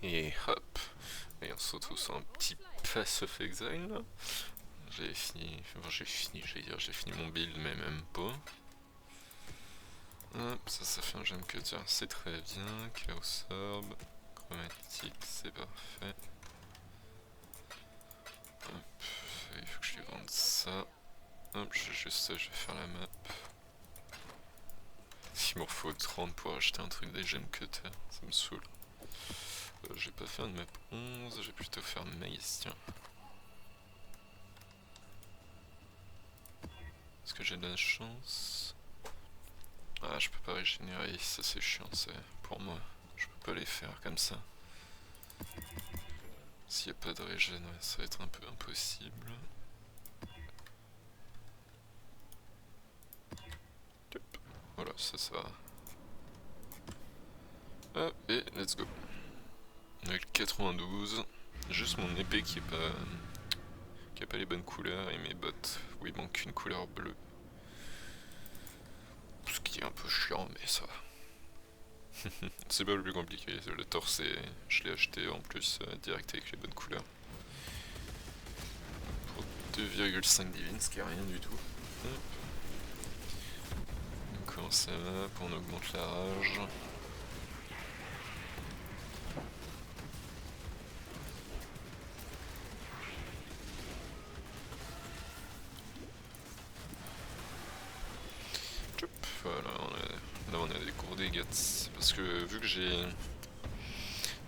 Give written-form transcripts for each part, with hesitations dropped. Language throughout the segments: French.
Et hop. Et on se retrouve sur un petit Pass of Exile là. J'ai fini, j'allais dire j'ai fini mon build mais même pas. Hop, ça fait un gemme cutter, c'est très bien. Chaos Orb, chromatique, c'est parfait. Hop, il faut que je lui vende ça. Hop, je vais faire la map. Il m'en faut 30 pour acheter un truc des gemme cutter, ça me saoule. Je vais pas faire une map 11, je vais plutôt faire maïs, tiens. Est-ce que j'ai de la chance? Ah, je peux pas régénérer, ça c'est chiant, c'est pour moi. Je peux pas les faire comme ça. S'il n'y a pas de régène, ouais, ça va être un peu impossible. Voilà, ça va. Hop, et let's go. Avec 92, juste mon épée qui a pas les bonnes couleurs et mes bottes où il manque une couleur bleue. Ce qui est un peu chiant, mais ça va. C'est pas le plus compliqué, le torse, je l'ai acheté en plus direct avec les bonnes couleurs. Pour 2,5 divines, ce qui est rien du tout. Hop. On commence la map, on augmente la rage. Voilà, là on a des gros dégâts. Parce que vu que j'ai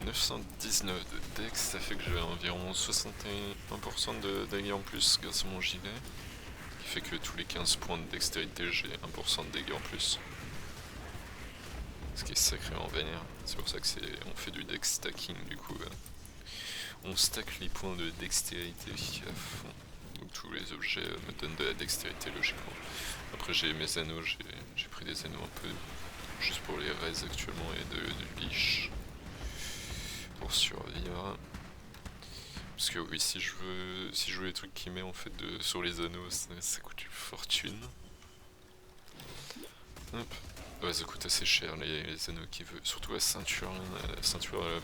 919 de dex, ça fait que j'ai environ 61% de dégâts en plus grâce à mon gilet. Ce qui fait que tous les 15 points de dextérité, j'ai 1% de dégâts en plus. Ce qui est sacrément vénère. C'est pour ça que on fait du dex stacking du coup. On stack les points de dextérité à fond. Donc tous les objets me donnent de la dextérité logiquement. Après j'ai mes anneaux, j'ai pris des anneaux un peu juste pour les raids actuellement et de leash pour survivre. Parce que oui, si je veux les trucs qui met en fait sur les anneaux, ça coûte une fortune. Hop. Ouais, ça coûte assez cher les anneaux qui veut. Surtout la ceinture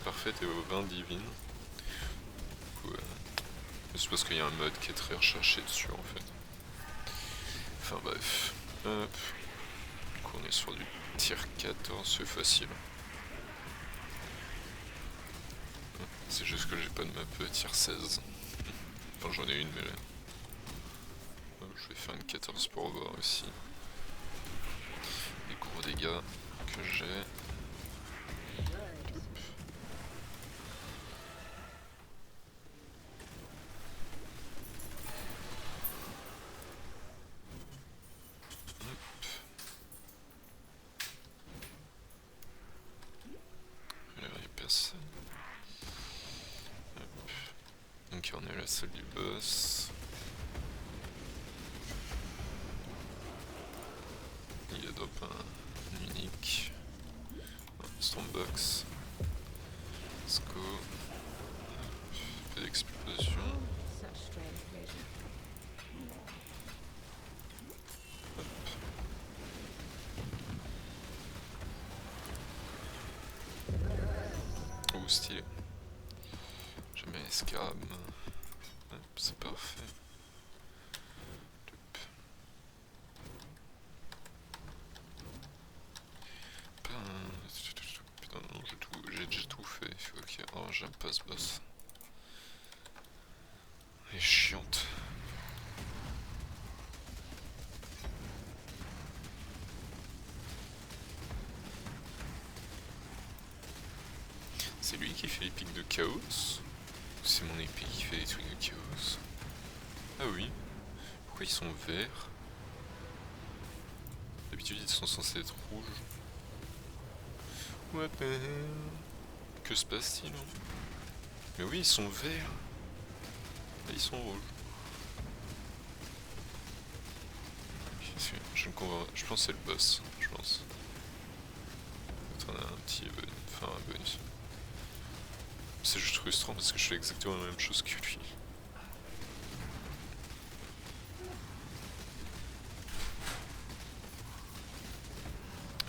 parfaite et aux 20 divines. C'est parce qu'il y a un mode qui est très recherché dessus en fait. Enfin bref. Hop. Du coup on est sur du tier 14, c'est facile. C'est juste que j'ai pas de map tier 16. Enfin j'en ai une mais là. Je vais faire une 14 pour voir aussi. Les gros dégâts que j'ai. Personne. Hop. Donc on est à la salle du boss. Il y a drop un unique. Un Stormbox. Let's go. Peu d'explosion. Oh stylé. Jamais escarab. C'est parfait. Putain non, j'ai déjà tout fait. Ok, oh j'aime pas ce boss. Elle est chiante. C'est lui qui fait les pics de chaos? Ou c'est mon épée qui fait les trucs de chaos? Ah oui. Pourquoi ils sont verts? D'habitude ils sont censés être rouges. What the hell? Que se passe-t-il? Mais oui, ils sont verts. Là, ils sont rouges. Je pense que c'est le boss, je pense. On a un petit bonus. C'est juste frustrant parce que je fais exactement la même chose que lui.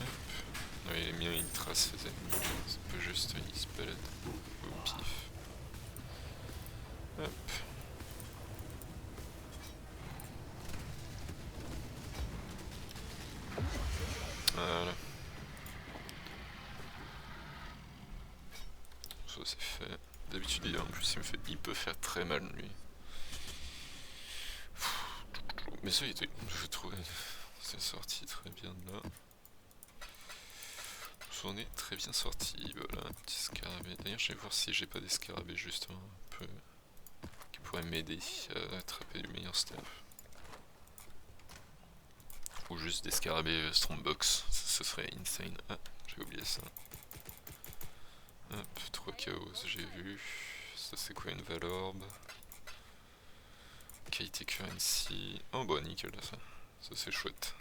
Hop. Ouais, les miens ils tracent les ennemis. C'est pas juste, ils se baladent. c'est fait. D'habitude en plus il peut faire très mal lui. Mais ça je trouvais c'est sorti très bien de là. On est très bien sorti, voilà, un petit scarabée. D'ailleurs je vais voir si j'ai pas des scarabées justement un peu qui pourraient m'aider à attraper du meilleur stuff. Ou juste des scarabées Strongbox, ce serait insane. Ah, j'ai oublié ça. Hop, 3 chaos, j'ai vu. Ça c'est quoi une Valorbe? Qualité currency. Oh bah nickel ça. Ça c'est chouette.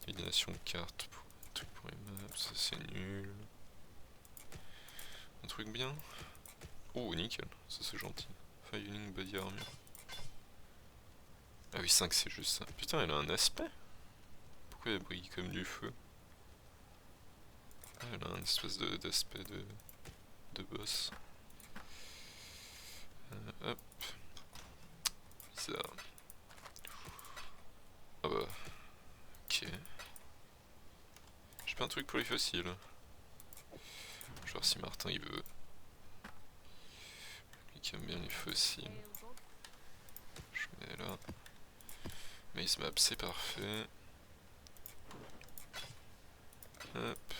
Élimination de cartes. Un truc pour les maps, ça c'est nul. Un truc bien. Oh nickel, ça c'est gentil. Fire Unique Body Armor. Ah oui 5 c'est juste ça. Putain elle a un aspect. Pourquoi elle brille comme du feu? Ah, elle a un espèce d'aspect de boss. Hop. Bizarre. Ah bah. Ok. J'ai pas un truc pour les fossiles. Je vais voir si Martin il veut. Lui qui aime bien les fossiles. Je mets là. Maze map c'est parfait. Hop.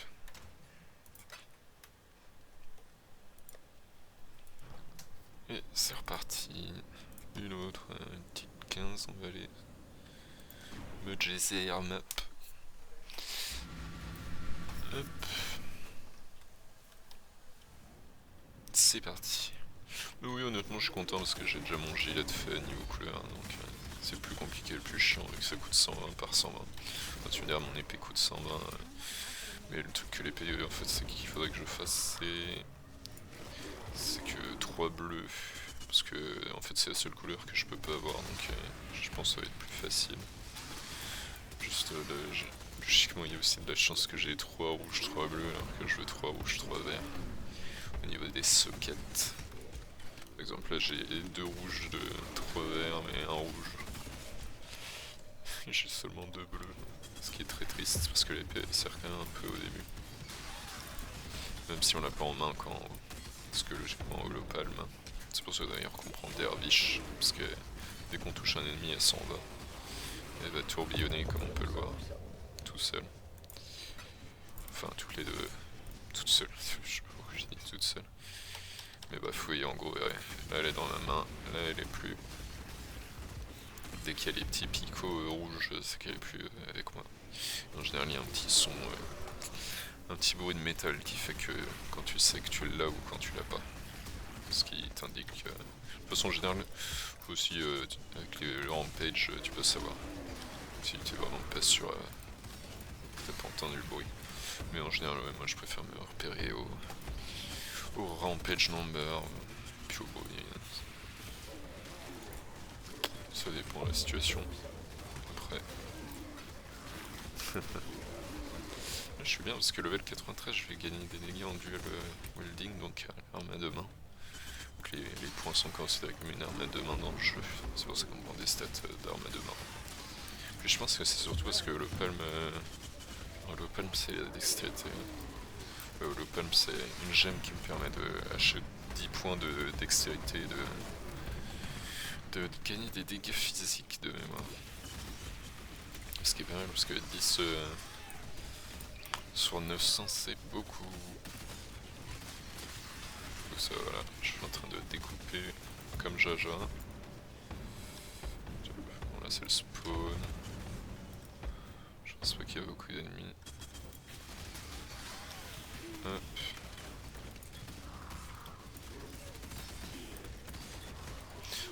Et c'est reparti. Une autre, une petite 15, on va aller me jazzer map. Hop. C'est parti. Mais oui honnêtement je suis content parce que j'ai déjà mon gilet de fait niveau couleur donc c'est plus compliqué, le plus chiant vu que ça coûte 120 par 120. Enfin, tu me diras mon épée coûte 120 mais le truc que l'épée en fait c'est qu'il faudrait que je fasse c'est que 3 bleus parce que en fait c'est la seule couleur que je peux pas avoir donc je pense que ça va être plus facile. Juste logiquement il y a aussi de la chance que j'ai 3 rouges 3 bleus alors que je veux 3 rouges 3 verts. Au niveau des sockets. Par exemple là j'ai 2 rouges, 3 verts mais 1 rouge. J'ai seulement 2 bleus. Ce qui est très triste parce que l'épée sert quand même un peu au début. Même si on l'a pas en main quand... Parce que logiquement au palme. C'est pour ça d'ailleurs qu'on prend Dervish. Parce que dès qu'on touche un ennemi elle s'en va. Elle va tourbillonner comme on peut le voir. Tout seul. Enfin toutes les deux. Toutes seules. Je sais pas pourquoi je dis toutes seules. Mais bah oui en gros ouais. Là elle est dans ma main. Là elle est plus. Dès qu'il y a les petits picots rouges, c'est qu'elle est plus avec moi. En général, il y a un petit son, un petit bruit de métal qui fait que quand tu sais que tu l'as ou quand tu l'as pas. Ce qui t'indique. De façon générale, faut aussi avec le rampage, tu peux savoir. Si tu es vraiment pas sûr, t'as pas entendu le bruit. Mais en général, ouais, moi je préfère me repérer au rampage number, puis au bruit. Ça dépend de la situation. Après. Je suis bien parce que level 93 je vais gagner des dégâts en duel welding donc arme à deux mains. Donc les points sont considérés comme une arme à deux mains dans le jeu. C'est pour ça qu'on prend des stats d'arme à deux mains. Puis je pense que c'est surtout parce que le palm c'est la dextérité. Le palm c'est une gemme qui me permet de acheter 10 points de dextérité de gagner des dégâts physiques de mémoire. Ce qui est pas mal parce que 10 sur 900 c'est beaucoup. Donc ça voilà, je suis en train de découper comme Jaja. Bon là c'est le spawn. Je pense pas qu'il y a beaucoup d'ennemis. Hop.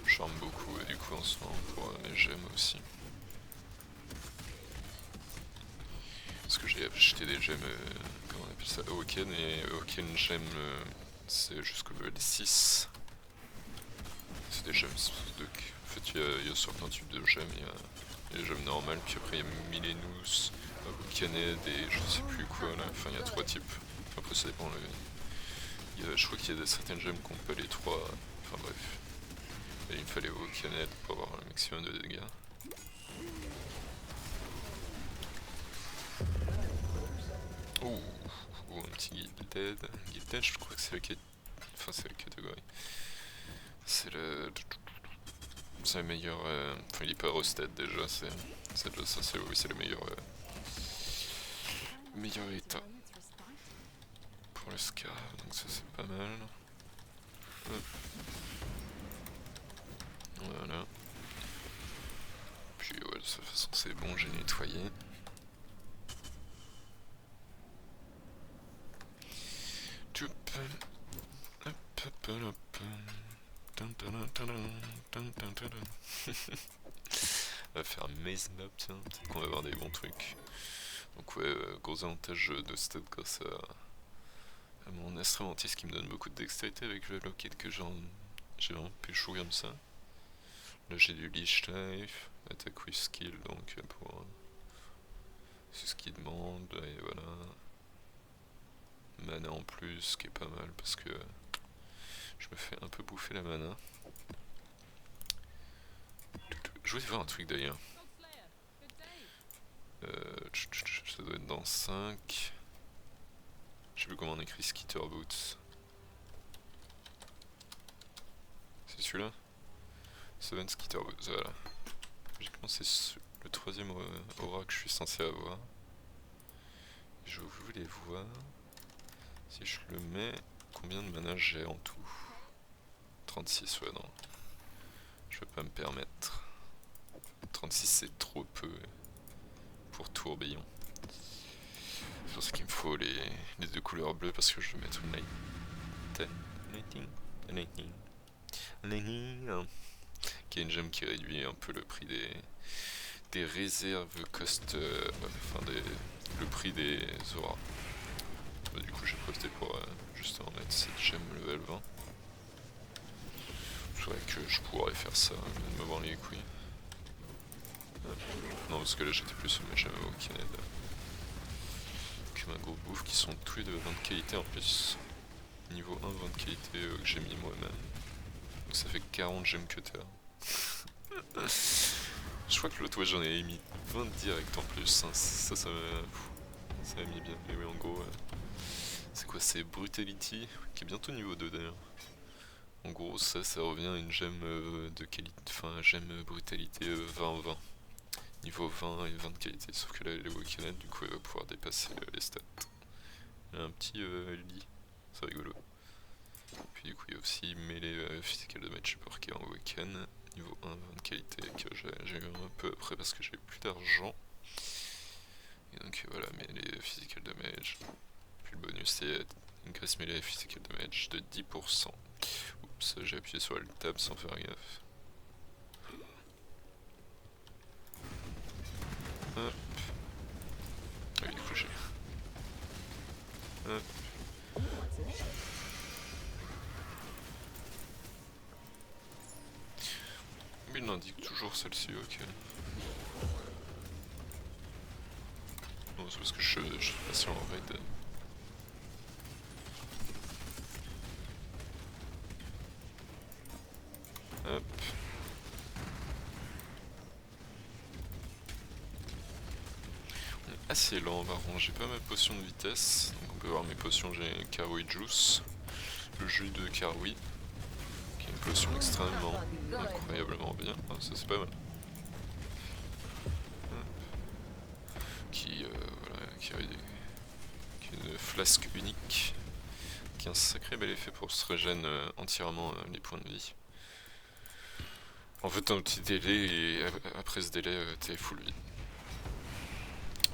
Je charme beaucoup du coup en ce moment pour mes gemmes aussi. Parce que j'ai acheté des gemmes, comment on appelle ça, Awoken, et Awoken gemme c'est jusqu'au level 6. C'est des gemmes de... En fait il y a certains types de gemmes, il y a les gemmes normales, puis après il y a Millenus, Awokened et je sais plus quoi là, enfin il y a 3 types. Après ça dépend, je crois qu'il y a certaines gemmes qu'on peut les 3, enfin bref. Et il me fallait Awokened pour avoir le maximum de dégâts. Ouh, on petit Gilded. Gilded, je crois que c'est la catégorie. Enfin, c'est la catégorie. C'est le. C'est le meilleur. Enfin, il est pas roasted déjà, c'est déjà ça, c'est oui, c'est le meilleur. Meilleur état pour le scar, donc ça c'est pas mal. Hop. Voilà. Puis ouais, de toute façon c'est bon, j'ai nettoyé. On va faire maze map, tiens, peut-être qu'on va avoir des bons trucs. Donc ouais, gros avantage de stats grâce à mon instrumentiste qui me donne beaucoup de dextérité avec le locket que j'ai vraiment pécho comme ça. Là j'ai du leash life, attack with skill, donc pour c'est ce qu'il demande, et voilà. Mana en plus, ce qui est pas mal parce que je me fais un peu bouffer la mana. Je voulais voir un truc d'ailleurs. Ça doit être dans 5. Je sais plus comment on écrit Skitter Boots. C'est celui-là 7 Skitter Boots, voilà. Logiquement c'est le troisième aura que je suis censé avoir. Je voulais voir si je le mets, combien de mana j'ai en tout. 36, ouais non. Je peux pas me permettre. 36 c'est trop peu pour tourbillon. C'est pour ça qu'il me faut les deux couleurs bleues parce que je veux mettre une lightning, qui est une gemme qui réduit un peu le prix des réserves cost, enfin le prix des auras. Bah, du coup j'ai profité pour justement mettre cette gemme level 20. C'est vrai que je pourrais faire ça, me voir les couilles. Non parce que là j'étais plus sur mes gemmes au Canada que ma gros bouffe qui sont tous les deux 20 de qualité en plus. Niveau 1 20 de qualité que j'ai mis moi-même. Donc ça fait 40 gemmes cutter. Je crois que l'autre, ouais, j'en ai mis 20 direct en plus. Hein. Ça m'a mis bien. Mais oui, en gros, c'est quoi? C'est Brutality, qui est bientôt niveau 2 d'ailleurs. En gros, ça revient à une gemme de qualité. Enfin, gemme brutalité 20-20. Niveau 20 et 20 de qualité. Sauf que là, elle est Wakened, du coup, elle va pouvoir dépasser les stats. Il y a un petit lit, c'est rigolo. Puis du coup il y a aussi mêlée physical damage support qui est en week-end, niveau 1, 20 de qualité, que j'ai eu un peu après parce que j'ai plus d'argent. Et donc voilà, mêlée physical damage. Puis le bonus c'est increase mêlée physical damage de 10%. Oups, j'ai appuyé sur le tab sans faire gaffe. Hop. Ah oui, du coup j'ai... Hop. Mais il indique toujours celle-ci, ok. Non, c'est parce que je suis passé en raid. Hop. On est assez lent, on va ranger pas ma potion de vitesse. Donc on peut voir mes potions, j'ai Karui Juice, le jus de Karui, qui est une potion extrêmement, incroyablement bien. Ah, ça c'est pas mal. Voilà, qui a une flasque unique, qui a un sacré bel effet pour se régène entièrement les points de vie. En fait un petit délai et après ce délai t'es full vie.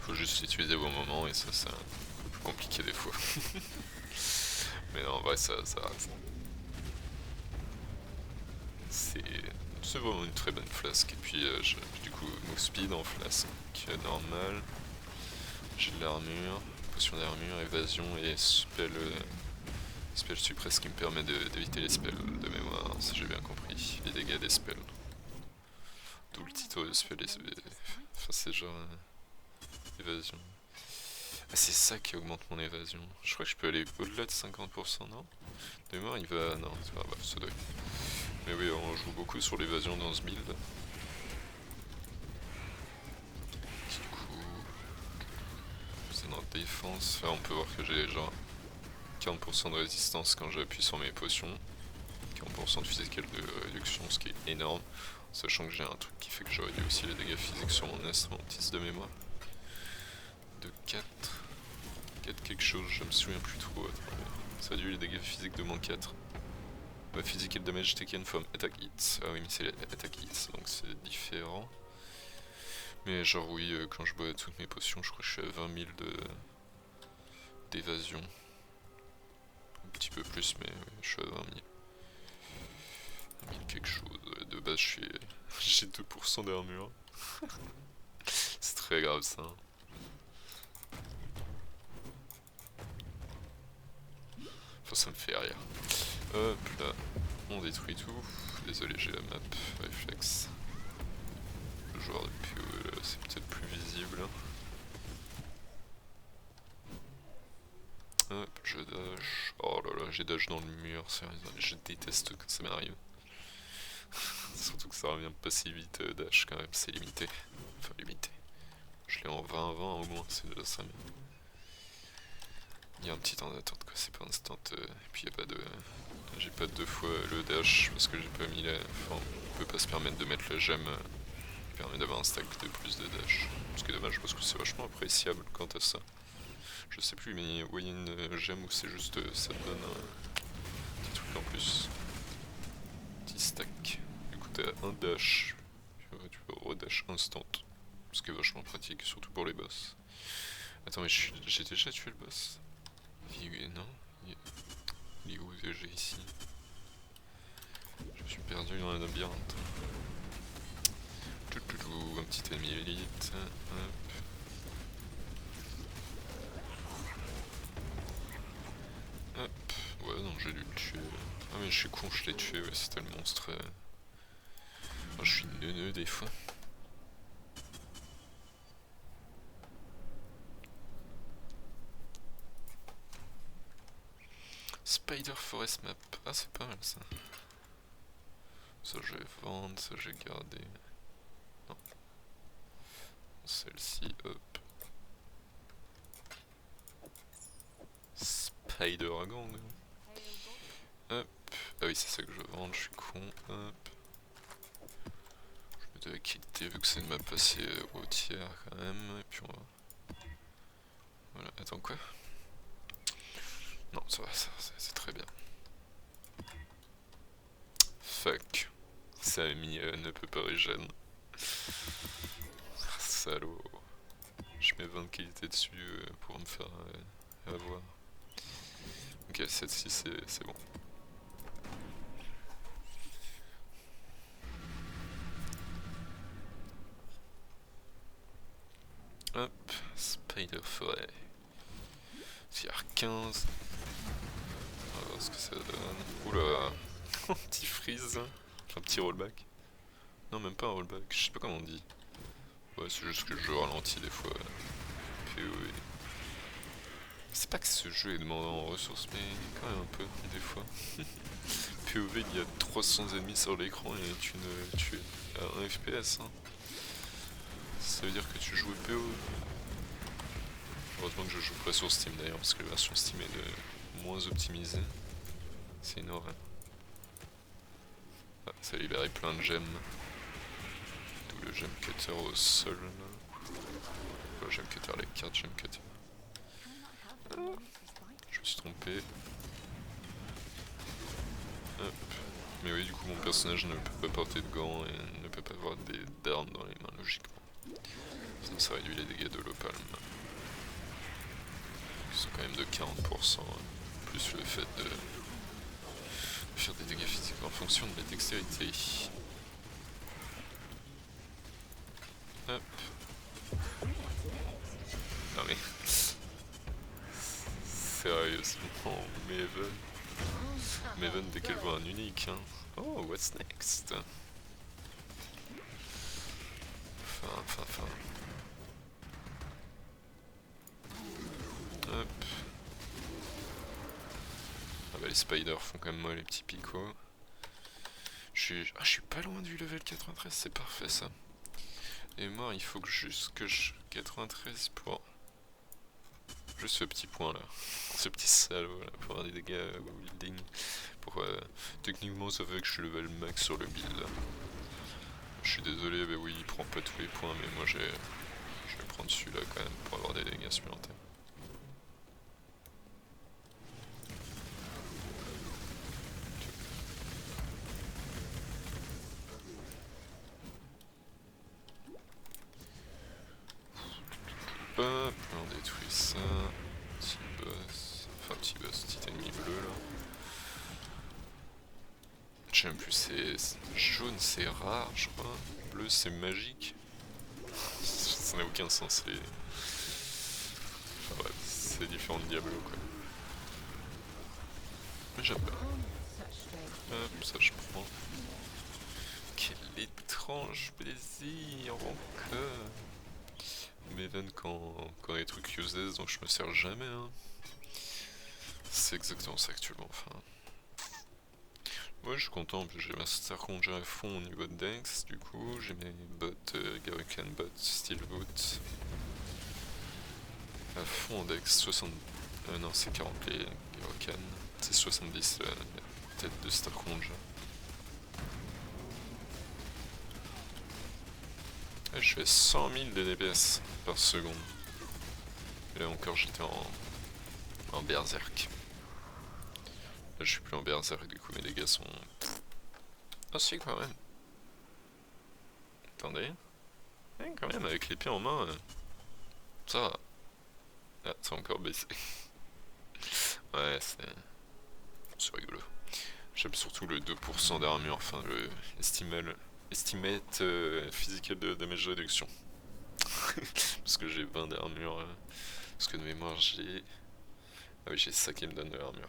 Faut juste l'utiliser au bon moment et ça c'est un peu plus compliqué des fois. Mais non, en vrai ça rate. C'est vraiment une très bonne flasque. Et puis du coup move speed en flasque normal. J'ai de l'armure, potion d'armure, évasion et spell suppress qui me permet d'éviter les spells de mémoire, si j'ai bien compris, les dégâts des spells. D'où le titre de spell, enfin c'est genre évasion. Ah c'est ça qui augmente mon évasion. Je crois que je peux aller au-delà de 50%, non? De mémoire il va... non, c'est pas grave, ça doit. Mais oui, on joue beaucoup sur l'évasion dans ce build. Du coup... c'est dans défense, enfin on peut voir que j'ai genre 40% de résistance quand j'appuie sur mes potions. 40% de physical de réduction, ce qui est énorme. Sachant que j'ai un truc qui fait que je réduis aussi les dégâts physiques sur mon instrumentiste de mémoire. De 4. 4 quelque chose, je me souviens plus trop. Ça réduit les dégâts physiques de moins 4. Physical damage taken from attack hits. Ah oui, mais c'est attack hits, donc c'est différent. Mais genre oui, quand je bois toutes mes potions, je crois que je suis à 20 000 d'évasion. Un petit peu plus, mais oui, je suis à 20 000. 20 000 quelque chose. De base, j'ai 2% d'armure. C'est très grave ça. Enfin, ça me fait rire. Hop là, on détruit tout. Désolé, j'ai la map réflexe. Le joueur de PoE là, c'est peut-être plus visible. Hop, je dash. Oh là là, j'ai dash dans le mur, sérieusement, je déteste quand ça m'arrive. Surtout que ça revient pas si vite, dash quand même, c'est limité. Enfin, limité. Je l'ai en 20-20 au moins, c'est déjà ça. Il y a un petit temps d'attente quoi, c'est pas instant. Et puis il y a pas de. J'ai pas 2 fois le dash parce que j'ai pas mis la. Enfin, on peut pas se permettre de mettre la gemme qui permet d'avoir un stack de plus de dash. Ce qui est dommage parce que c'est vachement appréciable quant à ça. Je sais plus, mais il y a une gemme où c'est juste. Ça te donne un petit truc en plus. Petit stack. Du coup, t'as un dash. Tu peux redash instant. Ce qui est vachement pratique, surtout pour les boss. Attends, mais j'ai déjà tué le boss. Non, il est où déjà ici? Je me suis perdu dans un labyrinthe. Un petit ennemi élite. Hop. Hop. Ouais, non, j'ai dû le tuer. Ah, mais je suis con, je l'ai tué, ouais, c'était le monstre. Oh, je suis neuneux des fois. Spider Forest Map. Ah, c'est pas mal ça. Ça, je vais vendre, ça, j'ai gardé. Non. Celle-ci, hop. Spider Gang. Hop. Ah oui, c'est ça que je veux vendre, je suis con. Hop. Je me devais quitter vu que c'est une map assez hautière quand même. Et puis on va. Voilà, attends quoi? Non, ça va, c'est très bien. Fuck. Ça a mis ne peut pas régène. Salaud. Je mets 20 de qualité dessus pour me faire avoir. Ok, cette-ci c'est bon. Hop, Spider Forêt. Tier 15. On va voir ce que ça donne. Oula, petit freeze. Enfin, petit rollback. Non, même pas un rollback, je sais pas comment on dit. Ouais, c'est juste que le jeu ralentit des fois. PoE. C'est pas que ce jeu est demandant en ressources, mais quand même un peu, des fois. PoV, il y a 300 ennemis sur l'écran et tu es à 1 FPS. Hein. Ça veut dire que tu joues PoE. Heureusement que je joue pas sur Steam d'ailleurs, parce que la version Steam est de moins optimisée. C'est une horreur. Ah, ça a libéré plein de gemmes. D'où le gem cutter au sol. Le gem cutter, les cartes gem cutter. Ah, je me suis trompé. Hop. Mais oui, du coup, mon personnage ne peut pas porter de gants et ne peut pas avoir d'armes dans les mains, logiquement. Sinon, ça réduit les dégâts de l'opalme. Qui sont quand même de 40%. Plus le fait de faire des dégâts physiques en fonction de la dextérité. Hop. Non mais... Sérieusement, Maven dès qu'elle voit un unique. Hein. Oh, what's next? Enfin. Hop. Ah bah les spiders font quand même moi les petits picots. Je suis pas loin du level 93, c'est parfait ça. Et moi il faut que je 93 pour Plus ce petit point là, ce petit salaud là, pour avoir des dégâts au building. Pour, techniquement ça fait que je suis level max sur le build là. Je suis désolé, bah oui il prend pas tous les points mais moi je vais prendre celui-là quand même pour avoir des dégâts supplémentaires. Hop, on détruit ça. Petit boss. Enfin petit boss, petit ennemi bleu là. Je sais même plus, c'est jaune c'est rare je crois. Bleu c'est magique. Ça n'a aucun sens les... Enfin bref, c'est différent de Diablo quoi. Mais j'aime bien. Hop, ça je prends. Quel étrange plaisir encore. Maven quand il y a des trucs useless donc je me sers jamais hein. C'est exactement ça actuellement enfin. Ouais je suis content, j'ai ma Star Conja à fond au niveau de Dex du coup, j'ai mes bots Garican bot, Steel Boot à fond en Dex, 60... non c'est 40 les Garican, c'est 70 la tête de Star Conja. Je fais 100 000 de DPS par seconde. Et là encore j'étais en berserk. Là je suis plus en berserk du coup mes dégâts sont... Ah si quand même. Attendez. Ouais, quand même avec l'épée en main, ça va. Ah c'est encore baissé. Ouais c'est rigolo. J'aime surtout le 2% d'armure, enfin le estimate physical de damage réduction. Parce que j'ai 20 d'armure. Parce que de mémoire j'ai... Ah oui j'ai ça qui me donne de l'armure.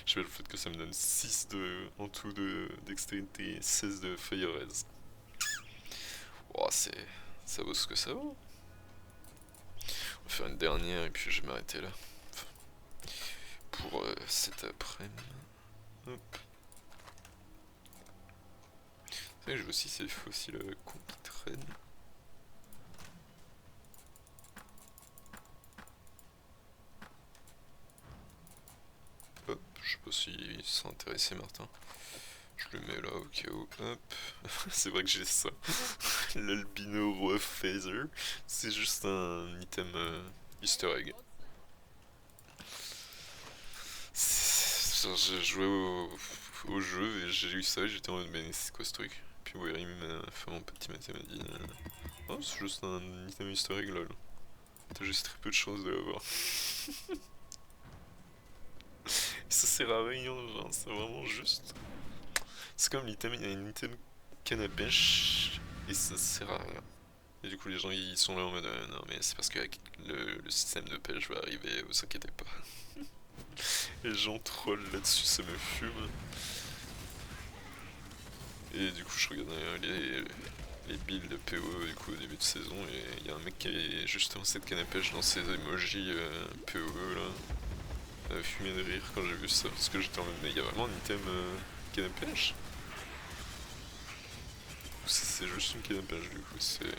Je sais le fait que ça me donne 6 en tout de dextérité et 16 de fire res. Oh, ça vaut ce que ça vaut. On va faire une dernière et puis je vais m'arrêter là. Enfin, pour cet après-midi. Hop. Vous savez, je veux aussi ces fossiles cons qui traînent. Hop, je sais pas si c'est intéressé Martin. Je le mets là au cas où, hop. C'est vrai que j'ai ça. L'albino roi phaser. C'est juste un item easter egg. J'ai joué au jeu et j'ai eu ça et j'étais en mode mais c'est quoi ce truc? Puis ouais, il m'a fait mon petit maths et m'a dit oh c'est juste un item easter egg lol. T'as juste très peu de chances de l'avoir. Ça sert à rien, genre c'est vraiment juste. C'est comme l'item, il y a un item canne à pêche et ça sert à rien. Et du coup les gens ils sont là en mode non mais c'est parce que le système de pêche va arriver, vous inquiétez pas. Les gens trollent là-dessus, ça me fume. Et du coup je regardais les builds de PoE du coup au début de saison et il y a un mec qui avait justement cette canne à pêche dans ses emojis PoE là. Ça m'a fumé de rire quand j'ai vu ça parce que j'étais en mode mais il y a vraiment un item canne à pêche? C'est juste une canne à pêche du coup, c'est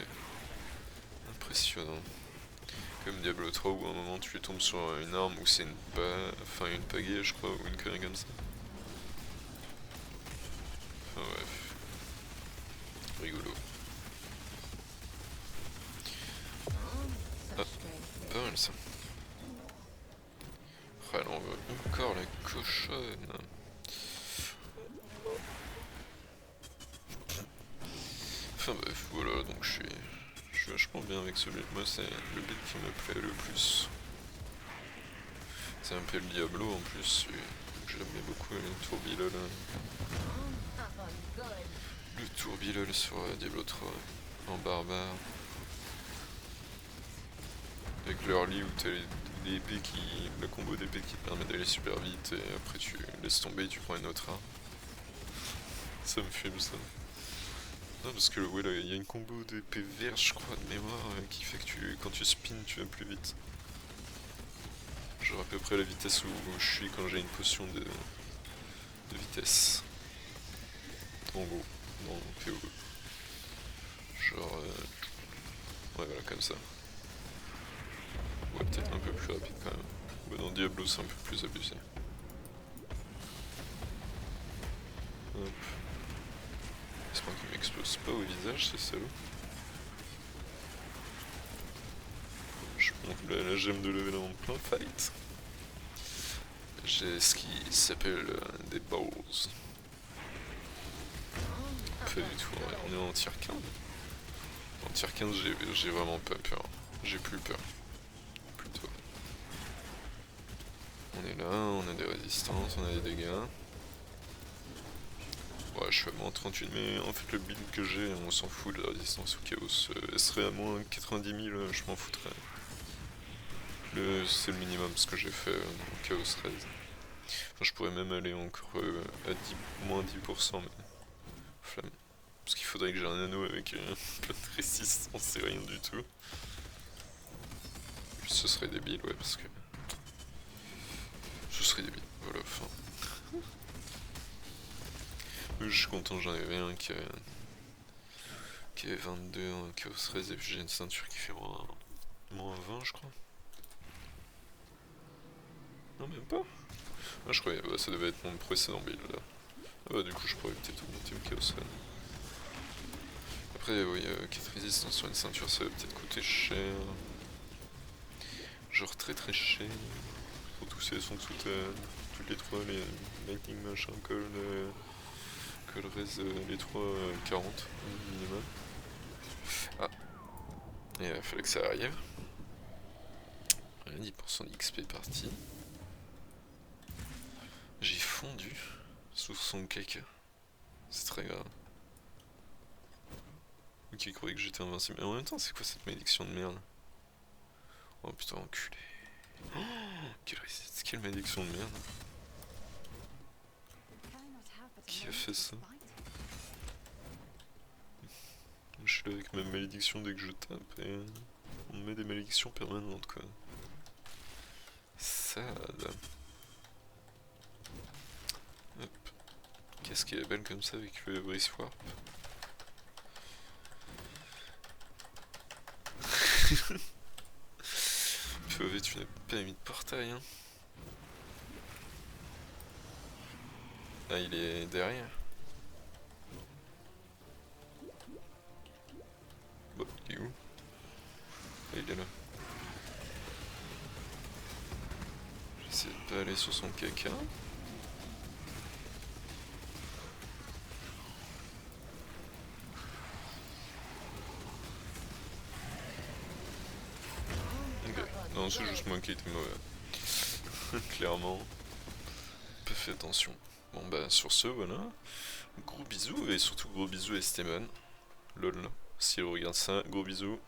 impressionnant. Comme Diablo 3 où à un moment tu tombes sur une arme où c'est une pagaie je crois ou une connerie comme ça. Enfin bref. Rigolo. Ah, pas mal ça. Ah là on veut encore la cochonne. Enfin bref, voilà, donc je suis vachement bien avec ce build. Moi c'est le build qui me plaît le plus. C'est un peu le Diablo en plus, j'aimais beaucoup le tourbillol. Le tourbillol sur Diablo 3 en barbare. Avec l'early où t'as l'épée le combo d'épée qui te permet d'aller super vite et après tu laisses tomber et tu prends une autre arme. Ça me fume ça. Non parce que ouais là il y a une combo d'épée verte je crois de mémoire qui fait que quand tu spins tu vas plus vite. Genre à peu près la vitesse où je suis quand j'ai une potion de vitesse. En gros, dans PoE. Genre Ouais, voilà, comme ça. Ouais, peut-être un peu plus rapide quand même. Bah, dans Diablo, c'est un peu plus abusé. Hop. J'espère qu'il m'explose pas au visage, c'est salaud. Je monte la gemme de level en plein fight. J'ai ce qui s'appelle des balls. Pas du tout, on est en tier 15. En tier 15, j'ai vraiment pas peur. J'ai plus peur. Plutôt. On est là, on a des résistances, on a des dégâts. Ouais, je suis à moins 38, mais en fait, le build que j'ai, on s'en fout de la résistance au chaos. Elle serait à moins 90 000, je m'en foutrais. C'est le minimum ce que j'ai fait dans Chaos 13. Enfin, je pourrais même aller encore à 10, moins 10%, mais flamme. Parce qu'il faudrait que j'ai un anneau avec plein de résistance et rien du tout. Ce serait débile, ouais, parce que... Ce serait débile, voilà, enfin... Je suis content, j'en avais un qui est 22 en Chaos 13 et puis j'ai une ceinture qui fait moins 20, je crois. Non, même pas. Ah, je croyais, bah, ça devait être mon précédent build là. Ah bah, du coup, je pourrais peut-être augmenter au Chaos 13. Après, oui, 4 résistances sur une ceinture, ça va peut-être coûter cher. Genre très cher. Surtout si elles sont toutes les trois, les Lightning machin, Call Raise, les trois 40 minimum. Ah, et il fallait que ça arrive. 10% d'XP parti. J'ai fondu sous son caca. C'est très grave. Ok, il croyait que j'étais invincible. Mais en même temps, c'est quoi cette malédiction de merde? Oh putain, enculé. Oh, quelle malédiction de merde. Qui a fait ça? Je suis là avec ma malédiction dès que je tape et on me met des malédictions permanentes quoi. Sad. Hop. Qu'est-ce qui est belle comme ça avec le brise warp? POV, tu n'as pas mis de portail hein. Ah, il est derrière. Bon, il est où? Ah, il est là. J'essaie de pas aller sur son caca. Ok, non, c'est juste moi qui étais mauvais. Clairement. Pas fait attention. Bon bah sur ce, voilà. Gros bisous et surtout gros bisous à Esteban. Lol. Si elle regarde ça, gros bisous.